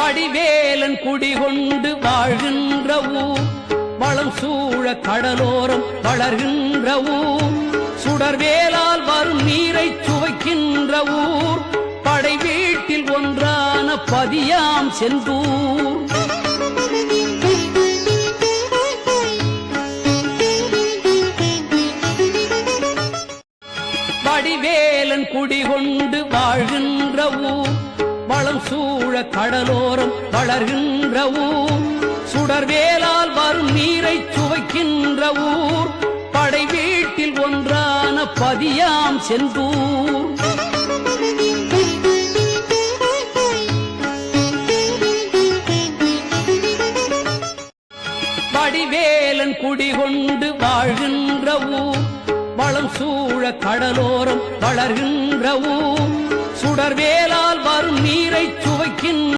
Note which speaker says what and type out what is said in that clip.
Speaker 1: வடிவேலன் குடிகொண்டு வாழ்கின்ற ஊர், வளம் சூழ கடலோரம் வளர்கின்ற ஊர், சுடர்வேலால் வரும் நீரை சுவைக்கின்ற ஊர், படை வீட்டில் ஒன்றான பதியாம் செந்தூர். வடிவேலன் குடிகொண்டு வாழ்கின்ற ஊர், வளம் சூழ கடலோரம் வளர்கின்ற ஊர், சுடர்வேலால் வரும் நீரை சுவைக்கின்ற ஊர், படை வீட்டில் ஒன்றான பதியாம் செந்தூர். வடிவேலன் குடிகொண்டு வாழ்கின்ற ஊர், வளம் சூழ கடலோரம் வளர்கின்ற ஊர், சுடர்வேலால் வரும் நீரை சுவைக்கின்ற